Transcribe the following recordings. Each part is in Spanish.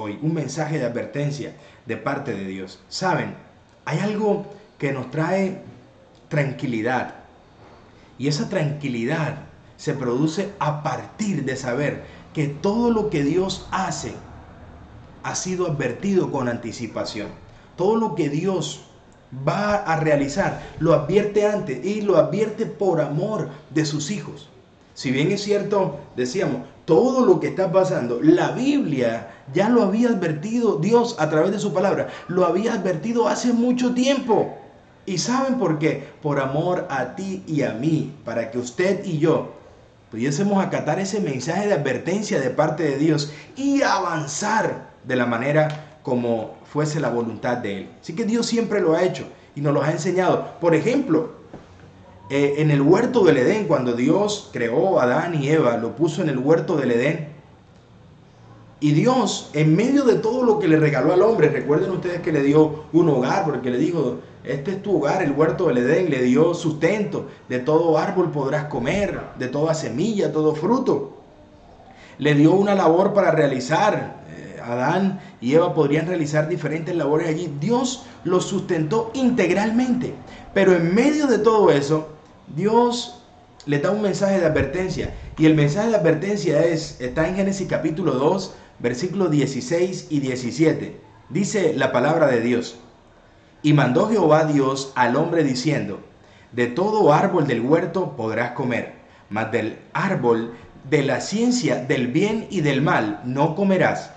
hoy, un mensaje de advertencia de parte de Dios. Saben, hay algo que nos trae tranquilidad, y esa tranquilidad se produce a partir de saber que todo lo que Dios hace ha sido advertido con anticipación. Todo lo que Dios va a realizar lo advierte antes, y lo advierte por amor de sus hijos. Si bien es cierto, decíamos, todo lo que está pasando, la Biblia ya lo había advertido Dios a través de su palabra, lo había advertido hace mucho tiempo. ¿Y saben por qué? Por amor a ti y a mí, para que usted y yo pudiésemos acatar ese mensaje de advertencia de parte de Dios y avanzar de la manera como fuese la voluntad de Él. Así que Dios siempre lo ha hecho y nos lo ha enseñado. Por ejemplo, en el huerto del Edén, cuando Dios creó a Adán y Eva, lo puso en el huerto del Edén. Y Dios, en medio de todo lo que le regaló al hombre, recuerden ustedes que le dio un hogar, porque le dijo, este es tu hogar, el huerto del Edén, le dio sustento, de todo árbol podrás comer, de toda semilla, todo fruto. Le dio una labor para realizar. Adán y Eva podrían realizar diferentes labores allí. Dios los sustentó integralmente. Pero en medio de todo eso, Dios le da un mensaje de advertencia. Y el mensaje de advertencia está en Génesis capítulo 2, versículos 16 y 17. Dice la palabra de Dios: y mandó Jehová Dios al hombre diciendo, de todo árbol del huerto podrás comer, mas del árbol de la ciencia del bien y del mal no comerás,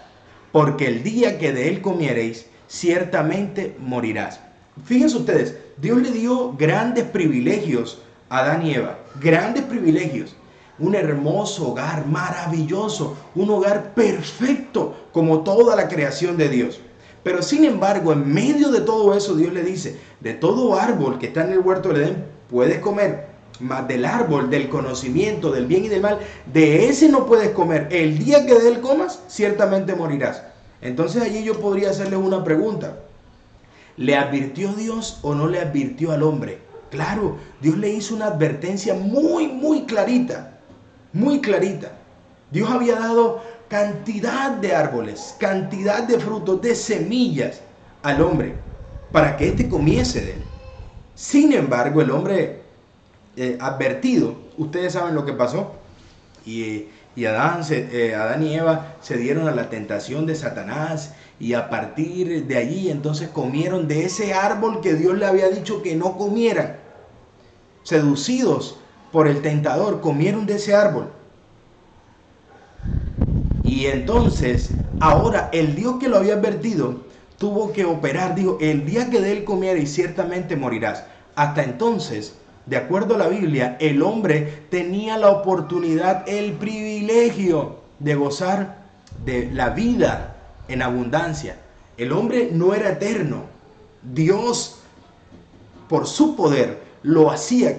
porque el día que de él comiereis, ciertamente morirás. Fíjense ustedes, Dios le dio grandes privilegios a Adán y Eva, grandes privilegios. Un hermoso hogar, maravilloso, un hogar perfecto como toda la creación de Dios. Pero sin embargo, en medio de todo eso, Dios le dice, de todo árbol que está en el huerto del Edén puedes comer, mas del árbol del conocimiento del bien y del mal, de ese no puedes comer. El día que de él comas, ciertamente morirás. Entonces allí yo podría hacerles una pregunta. ¿Le advirtió Dios o no le advirtió al hombre? Claro, Dios le hizo una advertencia muy clarita, muy clarita. Dios había dado cantidad de árboles, cantidad de frutos, de semillas al hombre, para que éste comiese de él. Sin embargo, el hombre advertido, ustedes saben lo que pasó, y Adán y Eva se dieron a la tentación de Satanás, y a partir de allí entonces comieron de ese árbol que Dios le había dicho que no comieran. Seducidos por el tentador, comieron de ese árbol. Y entonces, ahora el Dios que lo había advertido tuvo que operar. Dijo, el día que de él comieres ciertamente morirás. Hasta entonces, de acuerdo a la Biblia, el hombre tenía la oportunidad, el privilegio de gozar de la vida en abundancia. El hombre no era eterno. Dios, por su poder, lo hacía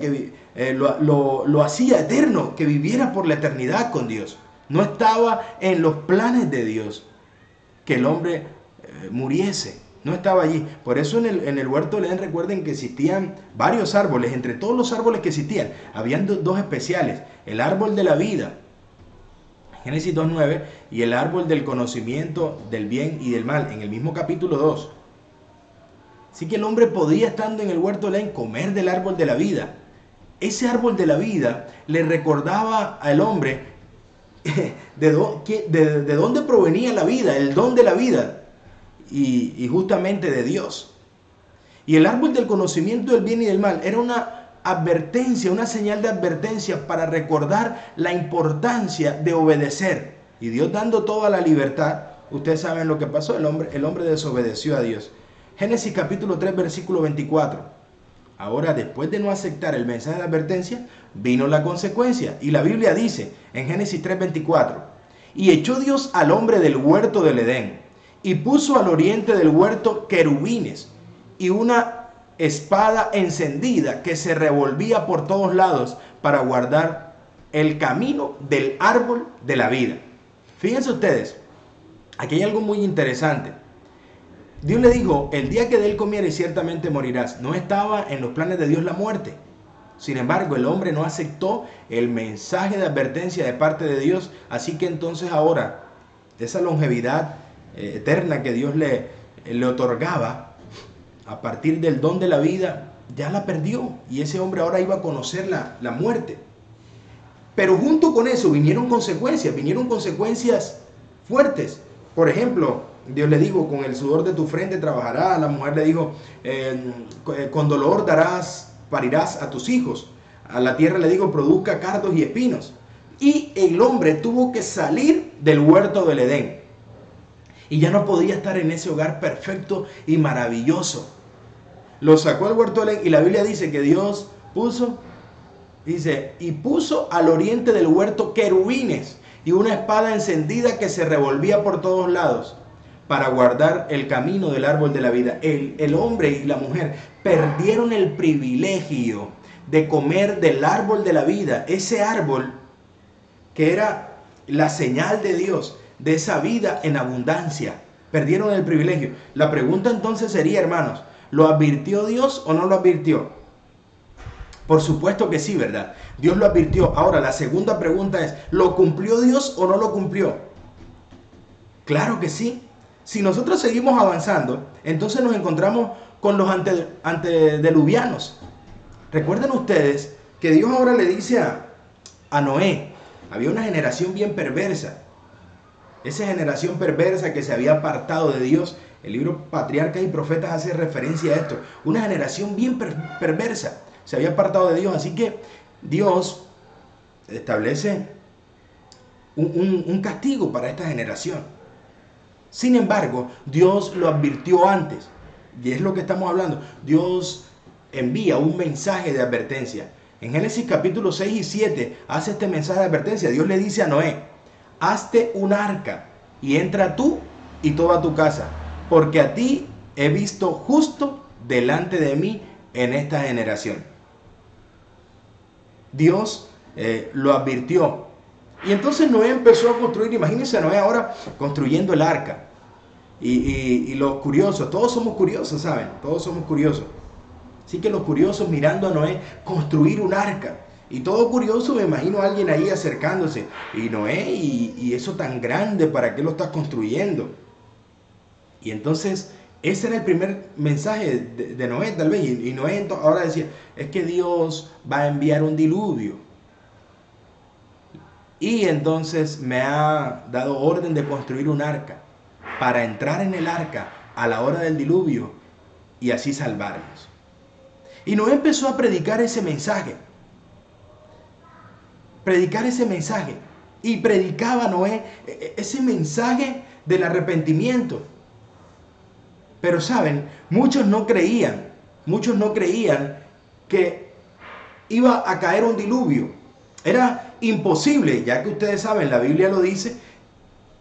eterno, que viviera por la eternidad con Dios. No estaba en los planes de Dios que el hombre muriese. No estaba allí. Por eso en el huerto de Edén, recuerden que existían varios árboles. Entre todos los árboles que existían, habían dos especiales. El árbol de la vida, Génesis 2.9, y el árbol del conocimiento del bien y del mal, en el mismo capítulo 2. Así que el hombre podía, estando en el huerto de Edén, comer del árbol de la vida. Ese árbol de la vida le recordaba al hombre de dónde provenía la vida, el don de la vida, y justamente de Dios. Y el árbol del conocimiento del bien y del mal era una advertencia, una señal de advertencia para recordar la importancia de obedecer. Y Dios, dando toda la libertad, ustedes saben lo que pasó, el hombre desobedeció a Dios. Génesis capítulo 3, versículo 24. Ahora, después de no aceptar el mensaje de advertencia, vino la consecuencia. Y la Biblia dice en Génesis 3:24, y echó Dios al hombre del huerto del Edén, y puso al oriente del huerto querubines, y una espada encendida que se revolvía por todos lados para guardar el camino del árbol de la vida. Fíjense ustedes, aquí hay algo muy interesante. Dios le dijo, el día que de él comieres ciertamente morirás. No estaba en los planes de Dios la muerte. Sin embargo, el hombre no aceptó el mensaje de advertencia de parte de Dios. Así que entonces ahora, esa longevidad eterna que Dios le otorgaba a partir del don de la vida, ya la perdió. Y ese hombre ahora iba a conocer la muerte. Pero junto con eso vinieron consecuencias fuertes. Por ejemplo, Dios le dijo, con el sudor de tu frente trabajarás. La mujer le dijo, con dolor parirás a tus hijos. A la tierra le digo, produzca cardos y espinos. Y el hombre tuvo que salir del huerto del Edén. Y ya no podía estar en ese hogar perfecto y maravilloso. Lo sacó al huerto del Edén y la Biblia dice que Dios puso al oriente del huerto querubines y una espada encendida que se revolvía por todos lados para guardar el camino del árbol de la vida. El hombre y la mujer perdieron el privilegio de comer del árbol de la vida, ese árbol que era la señal de Dios, de esa vida en abundancia. Perdieron el privilegio. La pregunta entonces sería, hermanos, ¿lo advirtió Dios o no lo advirtió? Por supuesto que sí, ¿verdad? Dios lo advirtió. Ahora, la segunda pregunta es, ¿lo cumplió Dios o no lo cumplió? Claro que sí. Si nosotros seguimos avanzando, entonces nos encontramos con los antediluvianos. Recuerden ustedes que Dios ahora le dice a Noé, había una generación bien perversa. Esa generación perversa que se había apartado de Dios. El libro Patriarcas y Profetas hace referencia a esto. Una generación bien perversa. Se había apartado de Dios. Así que Dios establece un castigo para esta generación. Sin embargo, Dios lo advirtió antes. Y es lo que estamos hablando. Dios envía un mensaje de advertencia. En Génesis capítulo 6 y 7 hace este mensaje de advertencia. Dios le dice a Noé, hazte un arca y entra tú y toda tu casa, porque a ti he visto justo delante de mí en esta generación. Dios lo advirtió. Y entonces Noé empezó a construir. Imagínense a Noé ahora construyendo el arca. Y los curiosos, todos somos curiosos, ¿saben? Todos somos curiosos. Así que los curiosos mirando a Noé construir un arca. Y todo curioso, me imagino a alguien ahí acercándose. Y Noé, y eso tan grande, ¿para qué lo estás construyendo? Y entonces, ese era el primer mensaje de Noé, tal vez. Y Noé ahora decía, es que Dios va a enviar un diluvio. Y entonces me ha dado orden de construir un arca para entrar en el arca a la hora del diluvio y así salvarnos. Y Noé empezó a predicar ese mensaje. Y predicaba Noé ese mensaje del arrepentimiento. Pero saben, muchos no creían que iba a caer un diluvio. Era imposible, ya que ustedes saben, la Biblia lo dice,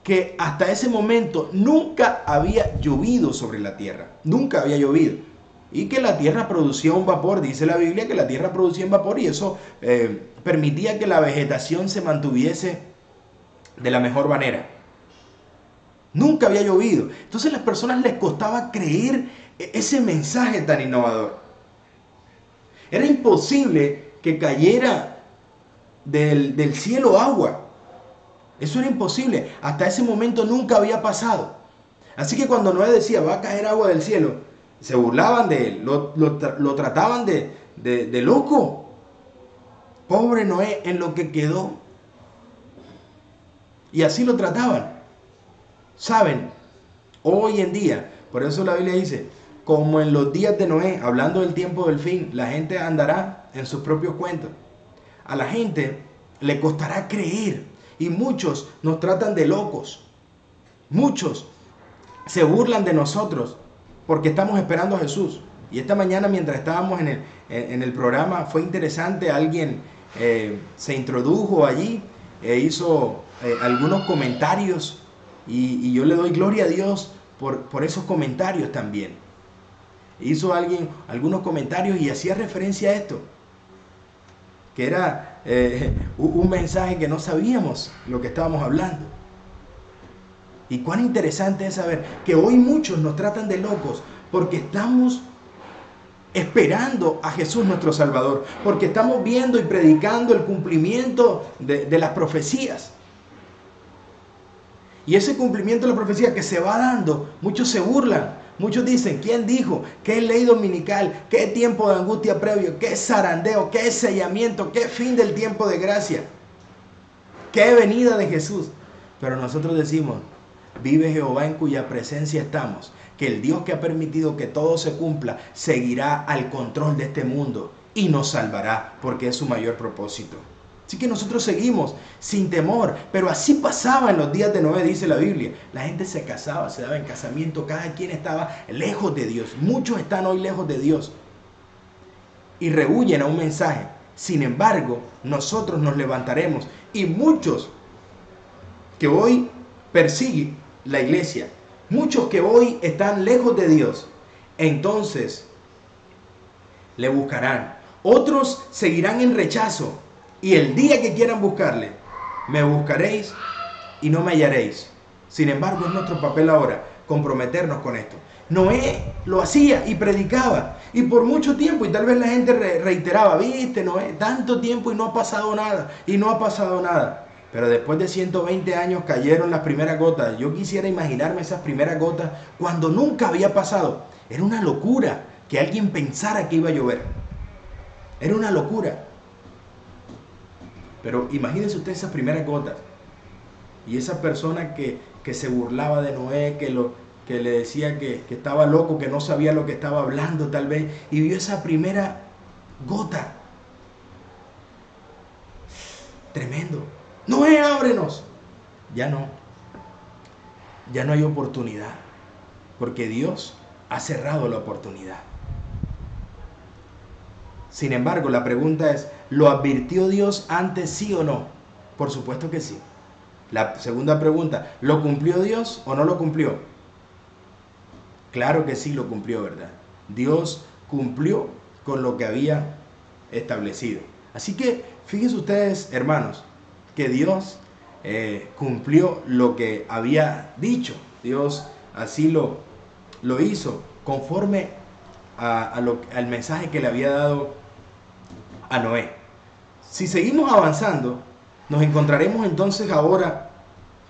que hasta ese momento nunca había llovido sobre la tierra. Nunca había llovido. Y que la tierra producía un vapor. Dice la Biblia que la tierra producía un vapor y eso permitía que la vegetación se mantuviese de la mejor manera. Nunca había llovido. Entonces a las personas les costaba creer ese mensaje tan innovador. Era imposible que cayera del cielo agua. Eso era imposible. Hasta ese momento nunca había pasado. Así que cuando Noé decía, va a caer agua del cielo, se burlaban de él, lo trataban de loco. Pobre Noé en lo que quedó. Y así lo trataban. Saben, hoy en día, por eso la Biblia dice, como en los días de Noé, hablando del tiempo del fin, la gente andará en sus propios cuentos. A la gente le costará creer y muchos nos tratan de locos. Muchos se burlan de nosotros porque estamos esperando a Jesús. Y esta mañana mientras estábamos en el programa fue interesante, alguien se introdujo allí e hizo algunos comentarios y yo le doy gloria a Dios por esos comentarios también. Hizo alguien algunos comentarios y hacía referencia a esto, que era un mensaje que no sabíamos lo que estábamos hablando. Y cuán interesante es saber que hoy muchos nos tratan de locos porque estamos esperando a Jesús nuestro Salvador, porque estamos viendo y predicando el cumplimiento de las profecías. Y ese cumplimiento de la profecía que se va dando, muchos se burlan. Muchos dicen, ¿quién dijo? ¿Qué ley dominical? ¿Qué tiempo de angustia previo? ¿Qué zarandeo? ¿Qué sellamiento? ¿Qué fin del tiempo de gracia? ¿Qué venida de Jesús? Pero nosotros decimos, vive Jehová en cuya presencia estamos, que el Dios que ha permitido que todo se cumpla, seguirá al control de este mundo y nos salvará, porque es su mayor propósito. Así que nosotros seguimos sin temor, pero así pasaba en los días de Noé, dice la Biblia. La gente se casaba, se daba en casamiento, cada quien estaba lejos de Dios. Muchos están hoy lejos de Dios y rehuyen a un mensaje. Sin embargo, nosotros nos levantaremos y muchos que hoy persiguen la iglesia, muchos que hoy están lejos de Dios, entonces le buscarán. Otros seguirán en rechazo. Y el día que quieran buscarle, me buscaréis y no me hallaréis. Sin embargo, es nuestro papel ahora comprometernos con esto. Noé lo hacía y predicaba. Y por mucho tiempo, y tal vez la gente reiteraba, viste, Noé, tanto tiempo y no ha pasado nada. Y no ha pasado nada. Pero después de 120 años cayeron las primeras gotas. Yo quisiera imaginarme esas primeras gotas cuando nunca había pasado. Era una locura que alguien pensara que iba a llover. Era una locura. Pero imagínense usted esas primeras gotas. Y esa persona que se burlaba de Noé, que le decía que estaba loco, que no sabía lo que estaba hablando tal vez. Y vio esa primera gota. Tremendo. Noé, ábrenos. Ya no. Ya no hay oportunidad. Porque Dios ha cerrado la oportunidad. Sin embargo, la pregunta es, ¿lo advirtió Dios antes, sí o no? Por supuesto que sí. La segunda pregunta, ¿lo cumplió Dios o no lo cumplió? Claro que sí lo cumplió, ¿verdad? Dios cumplió con lo que había establecido. Así que fíjense ustedes, hermanos, que Dios cumplió lo que había dicho. Dios así lo hizo conforme al mensaje que le había dado a Noé. Si seguimos avanzando, nos encontraremos entonces ahora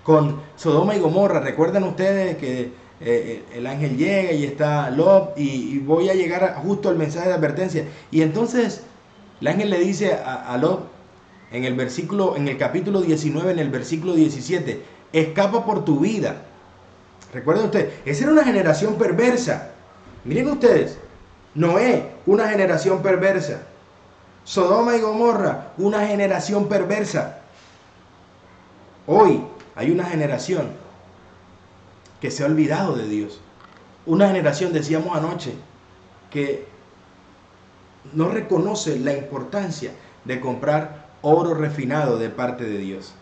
con Sodoma y Gomorra. Recuerdan ustedes que el ángel llega y está Lot, y voy a llegar justo al mensaje de advertencia. Y entonces el ángel le dice a Lot en el capítulo 19, en el versículo 17, escapa por tu vida. Recuerden ustedes, esa era una generación perversa. Miren ustedes, Noé, una generación perversa. Sodoma y Gomorra, una generación perversa. Hoy hay una generación que se ha olvidado de Dios. Una generación, decíamos anoche, que no reconoce la importancia de comprar oro refinado de parte de Dios.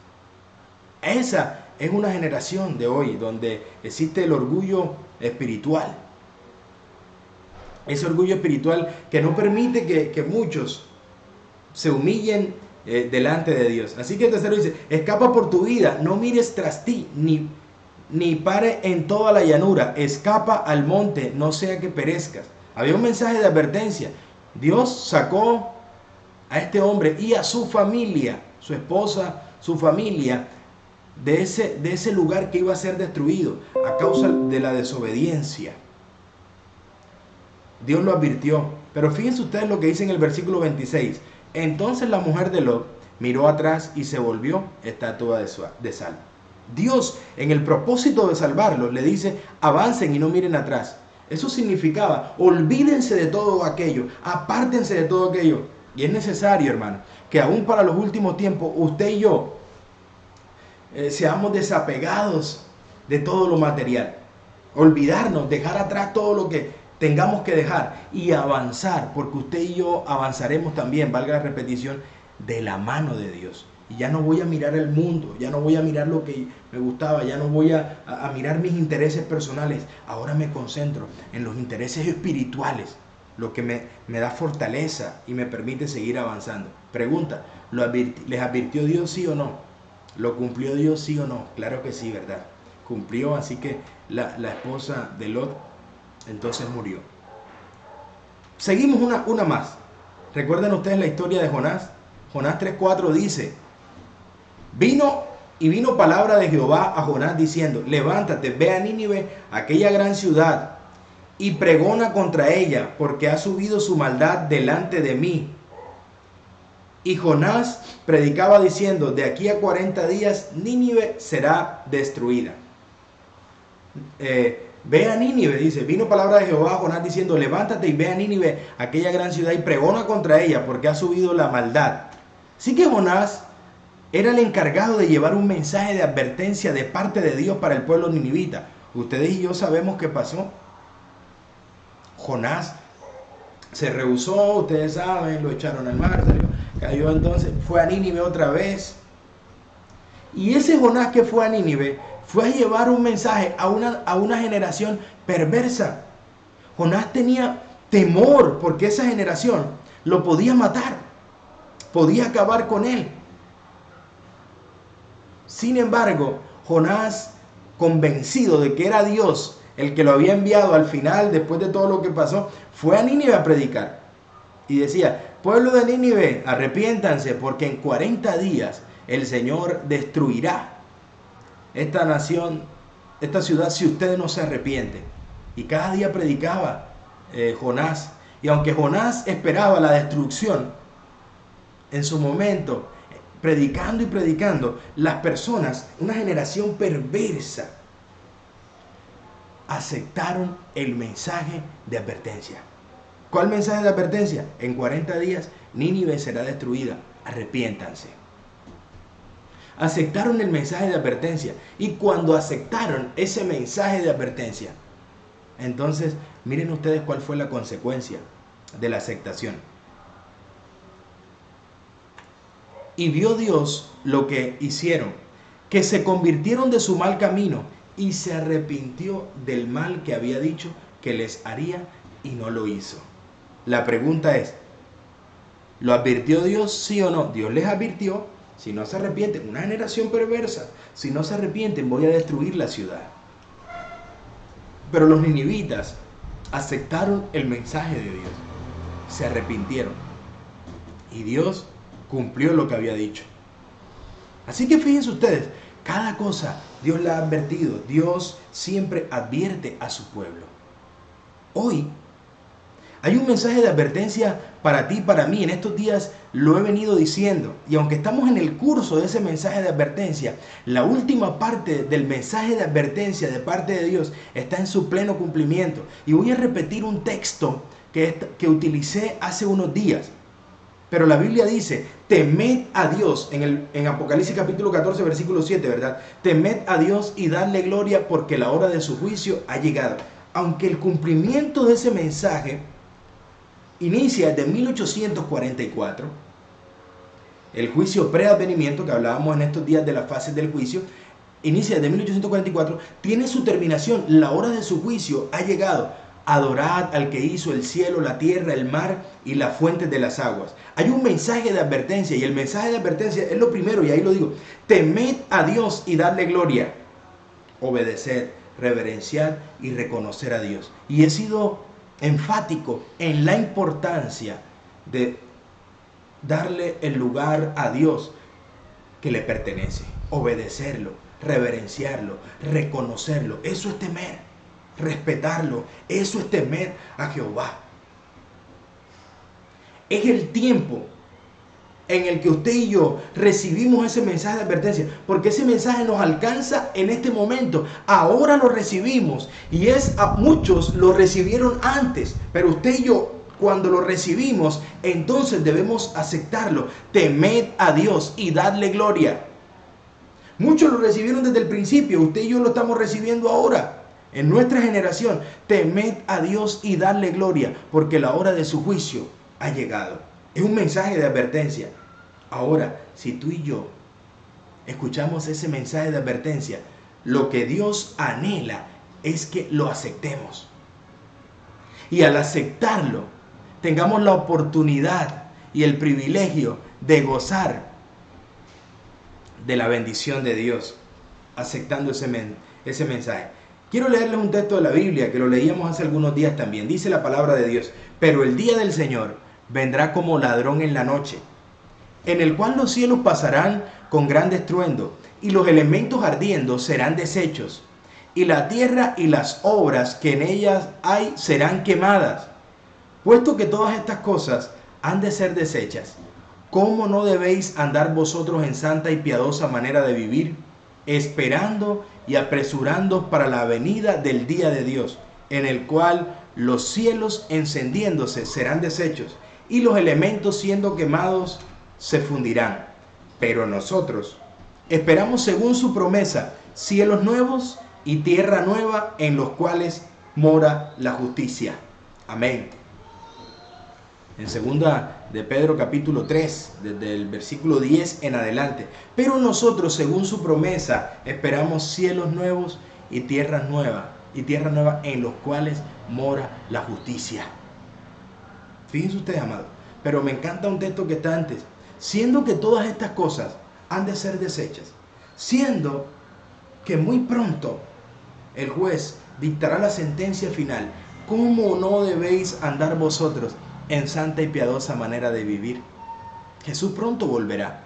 Esa es una generación de hoy donde existe el orgullo espiritual. Ese orgullo espiritual que no permite que muchos se humillen delante de Dios. Así que el tercero dice, escapa por tu vida, no mires tras ti, ni pare en toda la llanura, escapa al monte, no sea que perezcas. Había un mensaje de advertencia. Dios sacó a este hombre y a su familia, su esposa, su familia, de ese lugar que iba a ser destruido a causa de la desobediencia. Dios lo advirtió. Pero fíjense ustedes lo que dice en el versículo 26. Entonces la mujer de Lot miró atrás y se volvió estatua de sal. Dios, en el propósito de salvarlos, le dice, avancen y no miren atrás. Eso significaba, olvídense de todo aquello, apártense de todo aquello. Y es necesario, hermano, que aún para los últimos tiempos, usted y yo seamos desapegados de todo lo material. Olvidarnos, dejar atrás todo lo que tengamos que dejar y avanzar, porque usted y yo avanzaremos también, valga la repetición, de la mano de Dios. Y ya no voy a mirar el mundo, ya no voy a mirar lo que me gustaba, ya no voy a mirar mis intereses personales. Ahora me concentro en los intereses espirituales, lo que me da fortaleza y me permite seguir avanzando. Pregunta, ¿les advirtió Dios sí o no? ¿Lo cumplió Dios sí o no? Claro que sí, ¿verdad? Cumplió, así que la esposa de Lot entonces murió. Seguimos una más. ¿Recuerdan ustedes la historia de Jonás? Jonás 3:4 dice, vino Y vino palabra de Jehová a Jonás diciendo, levántate, ve a Nínive, aquella gran ciudad, y pregona contra ella, porque ha subido su maldad delante de mí. Y Jonás predicaba diciendo, de aquí a 40 días Nínive será destruida. Ve a Nínive, dice, vino palabra de Jehová a Jonás diciendo, levántate y ve a Nínive, aquella gran ciudad, y pregona contra ella, porque ha subido la maldad. Así que Jonás era el encargado de llevar un mensaje de advertencia de parte de Dios para el pueblo ninivita. Ustedes y yo sabemos qué pasó. Jonás se rehusó, ustedes saben, lo echaron al mar, cayó entonces, fue a Nínive otra vez. Y ese Jonás que fue a Nínive fue a llevar un mensaje a una generación perversa. Jonás tenía temor porque esa generación lo podía matar, podía acabar con él. Sin embargo, Jonás, convencido de que era Dios el que lo había enviado al final, después de todo lo que pasó, fue a Nínive a predicar. Y decía, pueblo de Nínive, arrepiéntanse, porque en 40 días el Señor destruirá esta nación, esta ciudad, si ustedes no se arrepienten. Y cada día predicaba Jonás. Y aunque Jonás esperaba la destrucción, en su momento, predicando y predicando, las personas, una generación perversa, aceptaron el mensaje de advertencia. ¿Cuál mensaje de advertencia? En 40 días Nínive será destruida, arrepiéntanse. Aceptaron el mensaje de advertencia, y cuando aceptaron ese mensaje de advertencia, entonces miren ustedes cuál fue la consecuencia de la aceptación. Y vio Dios lo que hicieron, que se convirtieron de su mal camino, y se arrepintió del mal que había dicho que les haría, y no lo hizo. La pregunta es, ¿lo advirtió Dios, sí o no? Dios les advirtió, si no se arrepienten, una generación perversa, si no se arrepienten voy a destruir la ciudad. Pero los ninivitas aceptaron el mensaje de Dios, se arrepintieron, y Dios cumplió lo que había dicho. Así que fíjense ustedes, cada cosa Dios la ha advertido. Dios siempre advierte a su pueblo. Hoy hay un mensaje de advertencia para ti y para mí. En estos días lo he venido diciendo. Y aunque estamos en el curso de ese mensaje de advertencia, la última parte del mensaje de advertencia de parte de Dios está en su pleno cumplimiento. Y voy a repetir un texto que utilicé hace unos días. Pero la Biblia dice, temed a Dios, en Apocalipsis capítulo 14, versículo 7, ¿verdad? Temed a Dios y dadle gloria, porque la hora de su juicio ha llegado. Aunque el cumplimiento de ese mensaje inicia desde 1844, el juicio preadvenimiento, que hablábamos en estos días de las fases del juicio, inicia desde 1844, tiene su terminación, la hora de su juicio ha llegado. Adorad al que hizo el cielo, la tierra, el mar y las fuentes de las aguas. Hay un mensaje de advertencia, y el mensaje de advertencia es lo primero, y ahí lo digo. Temed a Dios y dadle gloria. Obedecer, reverenciar y reconocer a Dios. Y he sido enfático en la importancia de darle el lugar a Dios que le pertenece. Obedecerlo, reverenciarlo, reconocerlo. Eso es temer. Respetarlo, eso es temer a Jehová. Es el tiempo en el que usted y yo recibimos ese mensaje de advertencia, porque ese mensaje nos alcanza en este momento. Ahora lo recibimos, y muchos lo recibieron antes, pero usted y yo, cuando lo recibimos, entonces debemos aceptarlo. Temed a Dios y dadle gloria. Muchos lo recibieron desde el principio, usted y yo lo estamos recibiendo ahora. En nuestra generación, temed a Dios y dadle gloria, porque la hora de su juicio ha llegado. Es un mensaje de advertencia. Ahora, si tú y yo escuchamos ese mensaje de advertencia, lo que Dios anhela es que lo aceptemos. Y al aceptarlo, tengamos la oportunidad y el privilegio de gozar de la bendición de Dios, aceptando ese mensaje. Quiero leerles un texto de la Biblia que lo leíamos hace algunos días también. Dice la palabra de Dios, pero el día del Señor vendrá como ladrón en la noche, en el cual los cielos pasarán con gran estruendo, y los elementos ardiendo serán deshechos, y la tierra y las obras que en ellas hay serán quemadas. Puesto que todas estas cosas han de ser deshechas, ¿cómo no debéis andar vosotros en santa y piadosa manera de vivir, esperando y apresurando para la venida del día de Dios, en el cual los cielos encendiéndose serán deshechos, y los elementos siendo quemados se fundirán? Pero nosotros esperamos según su promesa cielos nuevos y tierra nueva en los cuales mora la justicia. Amén. En segunda de Pedro capítulo 3, desde el versículo 10 en adelante. Pero nosotros, según su promesa, esperamos cielos nuevos y tierra nueva en los cuales mora la justicia. Fíjense ustedes, amados. Pero me encanta un texto que está antes. Siendo que todas estas cosas han de ser deshechas, siendo que muy pronto el juez dictará la sentencia final, ¿cómo no debéis andar vosotros en santa y piadosa manera de vivir? Jesús pronto volverá,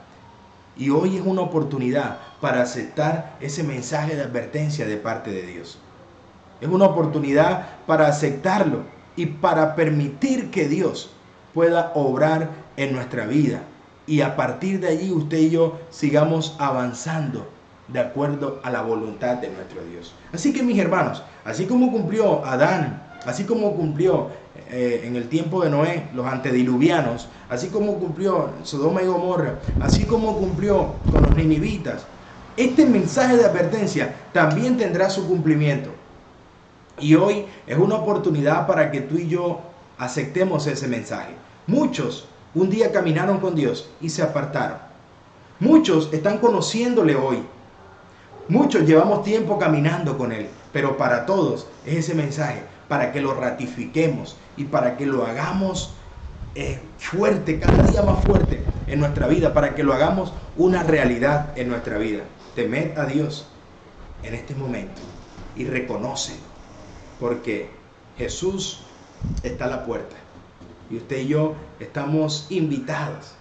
y hoy es una oportunidad para aceptar ese mensaje de advertencia de parte de Dios. Es una oportunidad para aceptarlo y para permitir que Dios pueda obrar en nuestra vida, y a partir de allí usted y yo sigamos avanzando de acuerdo a la voluntad de nuestro Dios. Así que, mis hermanos, así como cumplió Adán, así como cumplió en el tiempo de Noé los antediluvianos, así como cumplió Sodoma y Gomorra, así como cumplió con los ninivitas, este mensaje de advertencia también tendrá su cumplimiento. Y hoy es una oportunidad para que tú y yo aceptemos ese mensaje. Muchos un día caminaron con Dios y se apartaron. Muchos están conociéndole hoy. Muchos llevamos tiempo caminando con Él, pero para todos es ese mensaje, para que lo ratifiquemos y para que lo hagamos fuerte, cada día más fuerte en nuestra vida, para que lo hagamos una realidad en nuestra vida. Temed a Dios en este momento y reconócelo, porque Jesús está a la puerta y usted y yo estamos invitados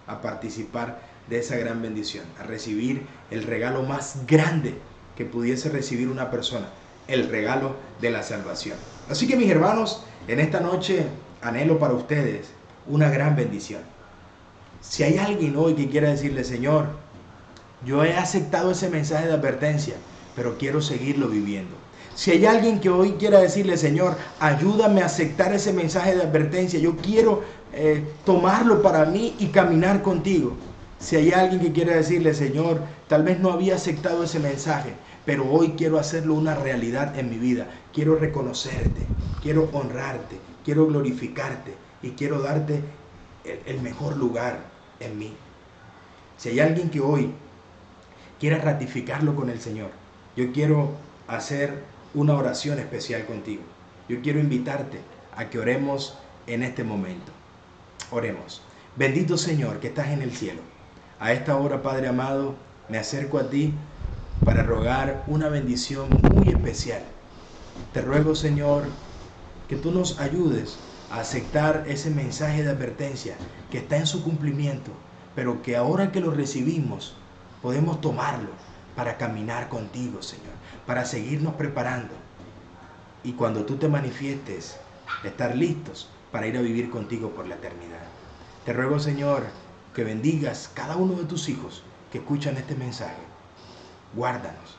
a participar de esa gran bendición, a recibir el regalo más grande que pudiese recibir una persona, el regalo de la salvación. Así que, mis hermanos, en esta noche anhelo para ustedes una gran bendición. Si hay alguien hoy que quiera decirle: Señor, yo he aceptado ese mensaje de advertencia, pero quiero seguirlo viviendo. Si hay alguien que hoy quiera decirle: Señor, ayúdame a aceptar ese mensaje de advertencia, yo quiero tomarlo para mí y caminar contigo. Si hay alguien que quiera decirle: Señor, tal vez no había aceptado ese mensaje, pero hoy quiero hacerlo una realidad en mi vida. Quiero reconocerte, quiero honrarte, quiero glorificarte y quiero darte el mejor lugar en mí. Si hay alguien que hoy quiera ratificarlo con el Señor, yo quiero hacer una oración especial contigo. Yo quiero invitarte a que oremos en este momento. Oremos. Bendito Señor que estás en el cielo. A esta hora, Padre amado, me acerco a ti para rogar una bendición muy especial. Te ruego, Señor, que tú nos ayudes a aceptar ese mensaje de advertencia que está en su cumplimiento, pero que ahora que lo recibimos, podemos tomarlo para caminar contigo, Señor, para seguirnos preparando. Y cuando tú te manifiestes, estar listos para ir a vivir contigo por la eternidad. Te ruego, Señor, que bendigas cada uno de tus hijos que escuchan este mensaje. Guárdanos.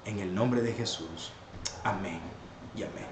En el nombre de Jesús. Amén y amén.